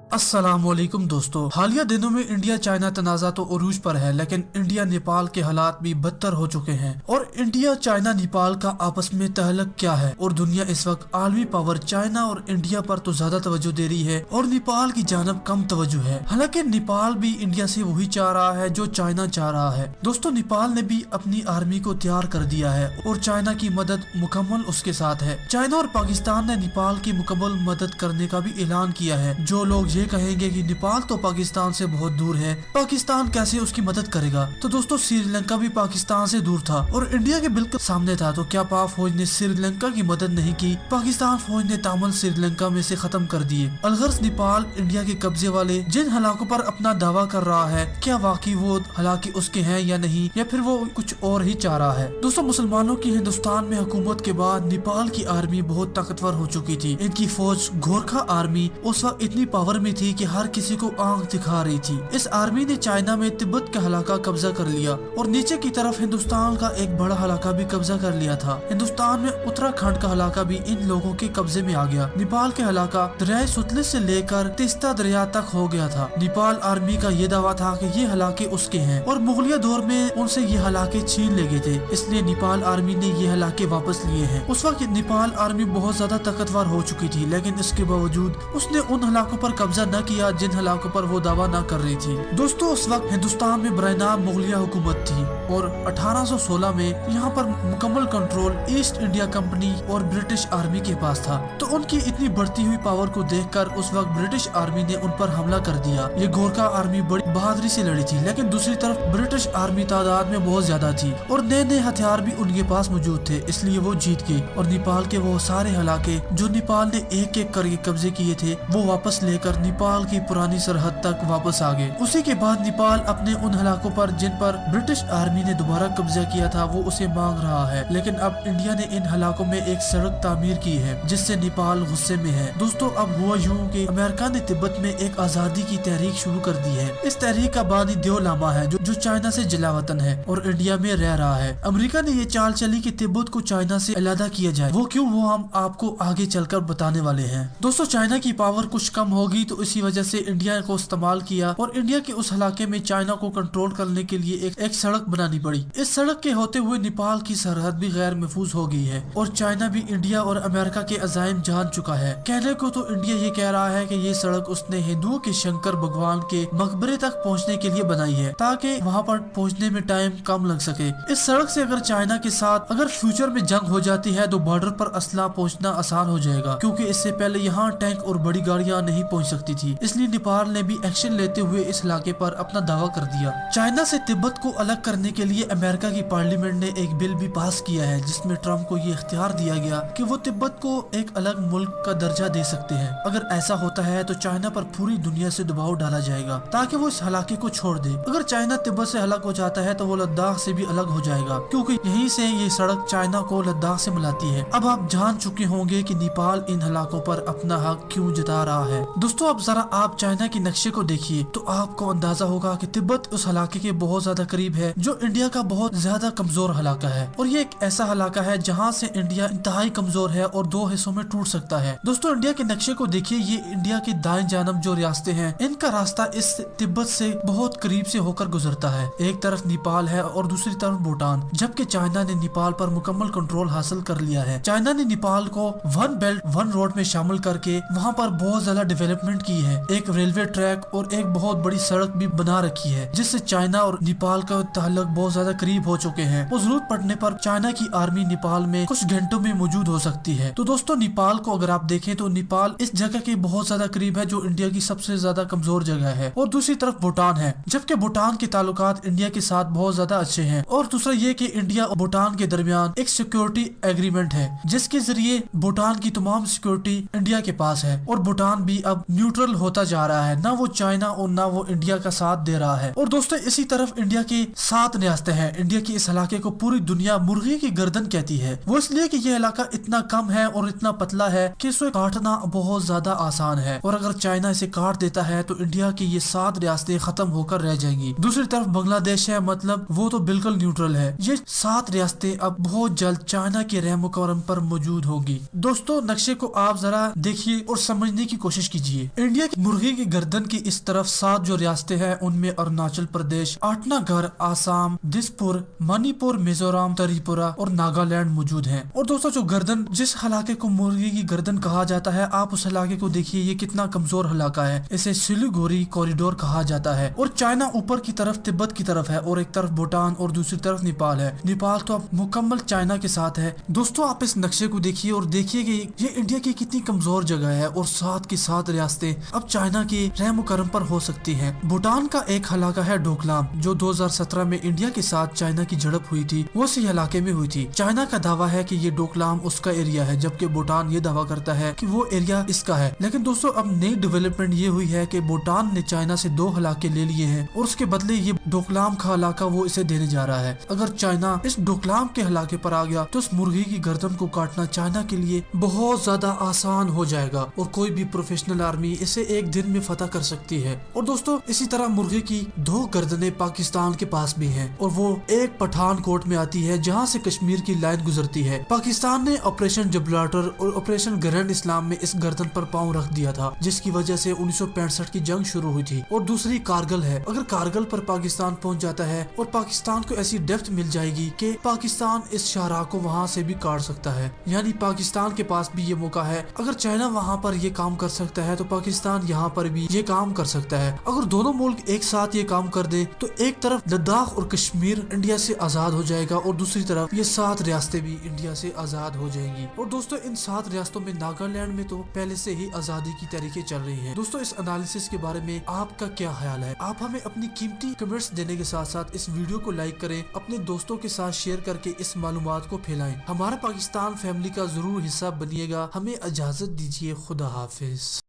अस्सलामुअलैकुम दोस्तों, हालिया दिनों में इंडिया चाइना तनाज़ा तो उरूज पर है, लेकिन इंडिया नेपाल के हालात भी बदतर हो चुके हैं। और इंडिया चाइना नेपाल का आपस में तहलक क्या है, और दुनिया इस वक्त आलमी पावर चाइना और इंडिया पर तो ज्यादा तवज्जो दे रही है और नेपाल की जानब कम तवज्जो है। हालांकि नेपाल भी इंडिया से वही चाह रहा है जो चाइना चाह रहा है। दोस्तों, नेपाल ने भी अपनी आर्मी को तैयार कर दिया है और चाइना की मदद मुकम्मल उसके साथ है। चाइना और पाकिस्तान ने नेपाल की मुकम्मल मदद करने का भी ऐलान किया है। जो लोग ये कहेंगे कि नेपाल तो पाकिस्तान से बहुत दूर है, पाकिस्तान कैसे उसकी मदद करेगा, तो दोस्तों श्रीलंका भी पाकिस्तान से दूर था और इंडिया के बिल्कुल सामने था। तो क्या पाक फौज ने श्रीलंका की मदद नहीं की? पाकिस्तान फौज ने तामल श्रीलंका में से खत्म कर दिए। अलगर्ज नेपाल इंडिया के कब्जे वाले जिन हलाकों पर अपना दावा कर रहा है, क्या वाकई वो हलाके उसके हैं या नहीं, या फिर वो कुछ और ही चाह रहा है? दोस्तों, मुसलमानों की हिंदुस्तान में हुकूमत के बाद नेपाल की आर्मी बहुत ताकतवर हो चुकी थी। इनकी फौज गोरखा आर्मी उस वक्त इतनी पावर में थी कि हर किसी को आंख दिखा रही थी। इस आर्मी ने चाइना में तिब्बत का हलाका कब्जा कर लिया और नीचे की तरफ हिंदुस्तान का एक बड़ा हलाका भी कब्जा कर लिया था। हिंदुस्तान में उत्तराखंड का हलाका भी इन लोगों के कब्जे में आ गया। नेपाल के हलाका दरिया सुतलेज से लेकर तीस्ता दरिया तक हो गया था। नेपाल आर्मी का ये दावा था कि ये हलाके उसके हैं और मुगलिया दौर में उनसे ये हलाके छीन ले गए थे, इसलिए नेपाल आर्मी ने ये हलाके वापस लिए हैं। उस वक्त नेपाल आर्मी बहुत ज्यादा ताकतवर हो चुकी थी, लेकिन इसके बावजूद उसने उन हलाकों पर कब्जा न किया जिन हलाकों पर वो दावा न कर रही थी। दोस्तों, उस वक्त हिंदुस्तान में बरनाम मुगलिया हुकूमत थी और 1816 में यहाँ पर मुकम्मल कंट्रोल ईस्ट इंडिया कंपनी और ब्रिटिश आर्मी के पास था। तो उनकी इतनी बढ़ती हुई पावर को देखकर उस वक्त ब्रिटिश आर्मी ने उन पर हमला कर दिया। ये गोरखा आर्मी बड़ी बहादुरी से लड़ी थी, लेकिन दूसरी तरफ ब्रिटिश आर्मी तादाद में बहुत ज्यादा थी और नए नए हथियार भी उनके पास मौजूद थे, इसलिए वो जीत गई और नेपाल के वो सारे हलाके जो नेपाल ने एक एक करके कब्जे किए थे वो वापस लेकर नेपाल की पुरानी सरहद तक वापस आ गए। उसी के बाद नेपाल अपने उन हलाकों पर जिन पर ब्रिटिश आर्मी ने दोबारा कब्जा किया था वो उसे मांग रहा है, लेकिन अब इंडिया ने इन हलाकों में एक सड़क तामीर की है जिससे नेपाल गुस्से में है। दोस्तों, अब हुआ यूं कि अमेरिका ने तिब्बत में एक आजादी की तहरीक शुरू कर दी है। इस तहरीक का बानी देओ लामा है जो चाइना से जलावतन है और इंडिया में रह रहा है। अमेरिका ने ये चाल चली कि तिब्बत को चाइना से अलग किया जाए। वो क्यों, वो हम आपको आगे चलकर बताने वाले हैं। दोस्तों, चाइना की पावर कुछ कम होगी तो इसी वजह से इंडिया को इस्तेमाल किया और इंडिया के उस इलाके में चाइना को कंट्रोल करने के लिए एक सड़क बनानी पड़ी। इस सड़क के होते हुए नेपाल की सरहद भी गैर महफूज हो गई है और चाइना भी इंडिया और अमेरिका के अज़ाइम जान चुका है। कहने को तो इंडिया ये कह रहा है कि ये सड़क उसने हिंदुओं के शंकर भगवान के मकबरे तक पहुंचने के लिए बनाई है ताकि वहां पर पहुंचने में टाइम कम लग सके। इस सड़क से अगर चाइना के साथ अगर फ्यूचर में जंग हो जाती है तो बॉर्डर पर असला पहुंचना आसान हो जाएगा, क्योंकि इससे पहले यहाँ टैंक और बड़ी गाड़ियां नहीं पहुंच सकती थी। इसलिए नेपाल ने भी एक्शन लेते हुए इस इलाके पर अपना दावा कर दिया। चाइना से तिब्बत को अलग करने के लिए अमेरिका की पार्लियामेंट ने एक बिल भी पास किया है जिसमें ट्रम्प को ये इख्तियार दिया गया कि वो तिब्बत को एक अलग मुल्क का दर्जा दे सकते हैं। अगर ऐसा होता है तो चाइना पर पूरी दुनिया से दबाव डाला जाएगा ताकि वो इस इलाके को छोड़ दे। अगर चाइना तिब्बत से अलग हो जाता है तो वो लद्दाख से भी अलग हो जाएगा, क्योंकि यहीं से ये सड़क चाइना को लद्दाख से मिलाती है। अब आप जान चुके होंगे कि नेपाल इन इलाकों पर अपना हक क्यों जता रहा है। दोस्तों, अब जरा आप चाइना के नक्शे को देखिए तो आपको अंदाजा होगा कि तिब्बत उस इलाके के बहुत ज्यादा करीब है जो इंडिया का बहुत ज्यादा कमजोर इलाका है और ये एक ऐसा इलाका है जहाँ से इंडिया इंतहाई कमजोर है और दो हिस्सों में टूट सकता है। दोस्तों, इंडिया के नक्शे को देखिए, ये इंडिया की दाएं जानब जो रियासतें हैं इनका रास्ता इस तिब्बत से बहुत करीब से होकर गुजरता है। एक तरफ नेपाल है और दूसरी तरफ भूटान, जबकि चाइना ने नेपाल पर मुकम्मल कंट्रोल हासिल कर लिया है। चाइना ने नेपाल को वन बेल्ट वन रोड में शामिल करके वहाँ पर बहुत ज्यादा डेवलपमेंट की है। एक रेलवे ट्रैक और एक बहुत बड़ी सड़क भी बना रखी है जिससे चाइना और नेपाल का ताल्लुक बहुत ज्यादा करीब हो चुके हैं। और जरूरत पड़ने पर चाइना की आर्मी नेपाल में कुछ घंटों में मौजूद हो सकती है। तो दोस्तों, नेपाल को अगर आप देखें तो नेपाल इस जगह के बहुत ज्यादा करीब है जो इंडिया की सबसे ज्यादा कमजोर जगह है। और दूसरी तरफ भूटान है, जबकि भूटान के ताल्लुकात इंडिया के साथ बहुत ज्यादा अच्छे हैं। और दूसरा ये कि इंडिया और भूटान के दरमियान एक सिक्योरिटी एग्रीमेंट है जिसके जरिए भूटान की तमाम सिक्योरिटी इंडिया के पास है और भूटान भी अब न्यूट्रल होता जा रहा है, ना वो चाइना और ना वो इंडिया का साथ दे रहा है। और दोस्तों, इसी तरफ इंडिया की 7 रियासतें हैं। इंडिया की इस इलाके को पूरी दुनिया मुर्गी की गर्दन कहती है, वो इसलिए कि ये इलाका इतना कम है और इतना पतला है कि इसे काटना बहुत ज्यादा आसान है। और अगर चाइना इसे काट देता है तो इंडिया की ये 7 रियासतें खत्म होकर रह जाएंगी। दूसरी तरफ बांग्लादेश है, मतलब वो तो बिल्कुल न्यूट्रल है। ये 7 रियासतें अब बहुत जल्द चाइना के रहमो करम पर मौजूद होगी। दोस्तों, नक्शे को आप जरा देखिए और समझने की कोशिश कीजिए। इंडिया की मुर्गी की गर्दन की इस तरफ 7 जो रियासतें हैं उनमें अरुणाचल प्रदेश, पाटनागढ़, आसाम, दिसपुर, मणिपुर, मिजोरम, त्रिपुरा और नागालैंड मौजूद हैं। और दोस्तों जो गर्दन, जिस इलाके को मुर्गी की गर्दन कहा जाता है, आप उस इलाके को देखिए, ये कितना कमजोर इलाका है। इसे सिलीगुड़ी कॉरिडोर कहा जाता है। और चाइना ऊपर की तरफ तिब्बत की तरफ है और एक तरफ भूटान और दूसरी तरफ नेपाल है। नेपाल तो अब मुकम्मल चाइना के साथ है। दोस्तों आप इस नक्शे को देखिए और देखिए कि ये इंडिया की कितनी कमजोर जगह है और 7 की 7 रियासतें अब चाइना की रहम करम पर हो सकती हैं। भूटान का एक इलाका है डोकलाम, जो 2017 में इंडिया के साथ चाइना की झड़प हुई थी, वो इसी इलाके में हुई थी। चाइना का दावा है कि ये डोकलाम उसका एरिया है, जबकि भूटान ये दावा करता है कि वो एरिया इसका है। लेकिन दोस्तों अब नई डेवलपमेंट ये हुई है कि भूटान ने चाइना से 2 इलाके ले लिए हैं और उसके बदले ये डोकलाम का इलाका वो इसे देने जा रहा है। अगर चाइना इस डोकलाम के इलाके पर आ गया तो उस मुर्गी की गर्दन को काटना चाइना के लिए बहुत ज्यादा आसान हो जाएगा और कोई भी प्रोफेशनल आर्मी इसे एक दिन में फतह कर सकती है। और दोस्तों इसी तरह मुर्गी की 2 गर्दनें पाकिस्तान के पास भी हैं और वो एक पठानकोट में आती है, जहां से कश्मीर की लाइन गुजरती है। पाकिस्तान ने ऑपरेशन जबलाटर और ऑपरेशन ग्रैंड इस्लाम में इस गर्दन पर पांव रख दिया था, जिसकी वजह से 1965 की जंग शुरू हुई थी। और दूसरी कारगिल है। अगर कारगिल पर पाकिस्तान पहुंच जाता है और पाकिस्तान को ऐसी डेप्थ मिल जाएगी कि पाकिस्तान इस शाहराह को वहां से भी काट सकता है, यानी पाकिस्तान के पास भी ये मौका है। अगर चाइना वहां पर ये काम कर सकता है तो पाकिस्तान यहाँ पर भी ये काम कर सकता है। अगर दोनों मुल्क एक साथ ये काम कर दे तो एक तरफ लद्दाख और कश्मीर इंडिया से आजाद हो जाएगा और दूसरी तरफ ये 7 रियासतें भी इंडिया से आजाद हो जाएंगी। और दोस्तों इन 7 रियासतों में नागालैंड में तो पहले से ही आजादी की तरीके चल रही है। दोस्तों इस एनालिसिस के बारे में आपका क्या ख्याल है? आप हमें अपनी कीमती कमेंट्स देने के साथ साथ इस वीडियो को लाइक करें, अपने दोस्तों के साथ शेयर करके इस मालूमात को फैलाएं। हमारा पाकिस्तान फैमिली का जरूर हिस्सा बनिएगा। हमें इजाजत दीजिए। खुदा हाफिज।